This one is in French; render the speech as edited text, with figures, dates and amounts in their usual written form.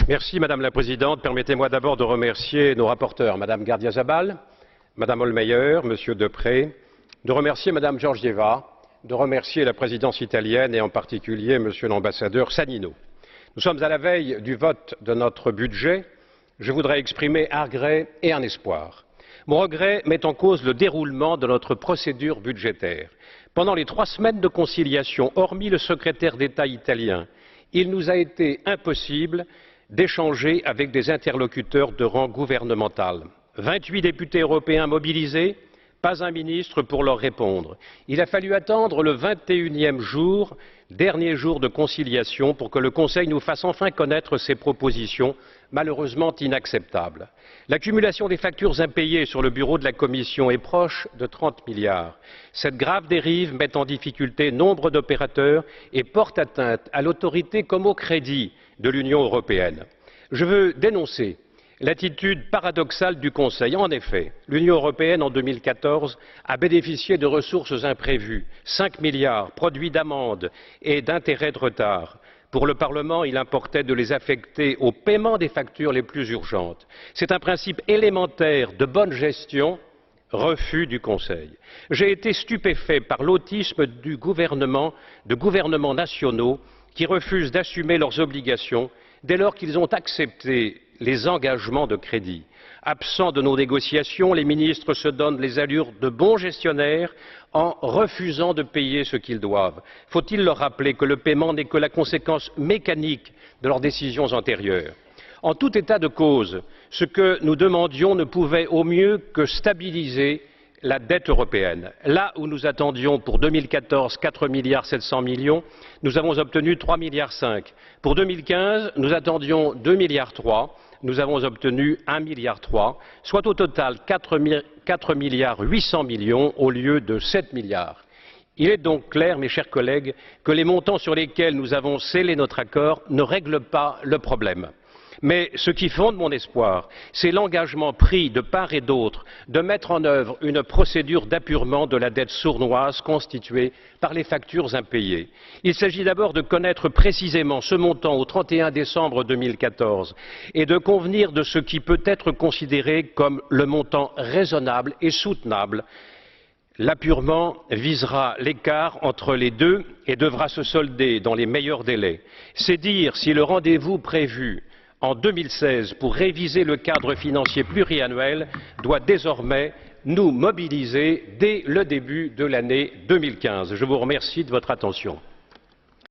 Merci Madame la Présidente. Permettez-moi d'abord de remercier nos rapporteurs, Madame Gardiazabal, Madame Hohlmeier, Monsieur Deprez, de remercier Madame Georgieva, de remercier la présidence italienne et en particulier Monsieur l'ambassadeur Sannino. Nous sommes à la veille du vote de notre budget. Je voudrais exprimer un regret et un espoir. Mon regret met en cause le déroulement de notre procédure budgétaire. Pendant les 3 semaines de conciliation, hormis le secrétaire d'État italien, il nous a été impossible d'échanger avec des interlocuteurs de rang gouvernemental. 28 députés européens mobilisés, pas un ministre pour leur répondre. Il a fallu attendre le 21e jour, dernier jour de conciliation, pour que le Conseil nous fasse enfin connaître ses propositions, malheureusement inacceptables. L'accumulation des factures impayées sur le bureau de la Commission est proche de 30 milliards. Cette grave dérive met en difficulté nombre d'opérateurs et porte atteinte à l'autorité comme au crédit de l'Union européenne. Je veux dénoncer l'attitude paradoxale du Conseil. En effet, l'Union européenne, en 2014, a bénéficié de ressources imprévues, 5 milliards, produits d'amendes et d'intérêts de retard. Pour le Parlement, il importait de les affecter au paiement des factures les plus urgentes. C'est un principe élémentaire de bonne gestion. Refus du Conseil. J'ai été stupéfait par l'autisme de gouvernements nationaux qui refusent d'assumer leurs obligations dès lors qu'ils ont accepté les engagements de crédit. Absents de nos négociations, les ministres se donnent les allures de bons gestionnaires en refusant de payer ce qu'ils doivent. Faut-il leur rappeler que le paiement n'est que la conséquence mécanique de leurs décisions antérieures? En tout état de cause, ce que nous demandions ne pouvait au mieux que stabiliser la dette européenne. Là où nous attendions pour 2014 4,7 milliards, nous avons obtenu 3,5 milliards. Pour 2015, nous attendions 2,3 milliards. Nous avons obtenu 1,3 milliard, soit au total 4,8 milliards au lieu de 7 milliards. Il est donc clair, mes chers collègues, que les montants sur lesquels nous avons scellé notre accord ne règlent pas le problème. Mais ce qui fonde mon espoir, c'est l'engagement pris de part et d'autre de mettre en œuvre une procédure d'apurement de la dette sournoise constituée par les factures impayées. Il s'agit d'abord de connaître précisément ce montant au 31 décembre 2014 et de convenir de ce qui peut être considéré comme le montant raisonnable et soutenable. L'apurement visera l'écart entre les deux et devra se solder dans les meilleurs délais. C'est dire si le rendez-vous prévu en 2016 pour réviser le cadre financier pluriannuel doit désormais nous mobiliser dès le début de l'année 2015. Je vous remercie de votre attention.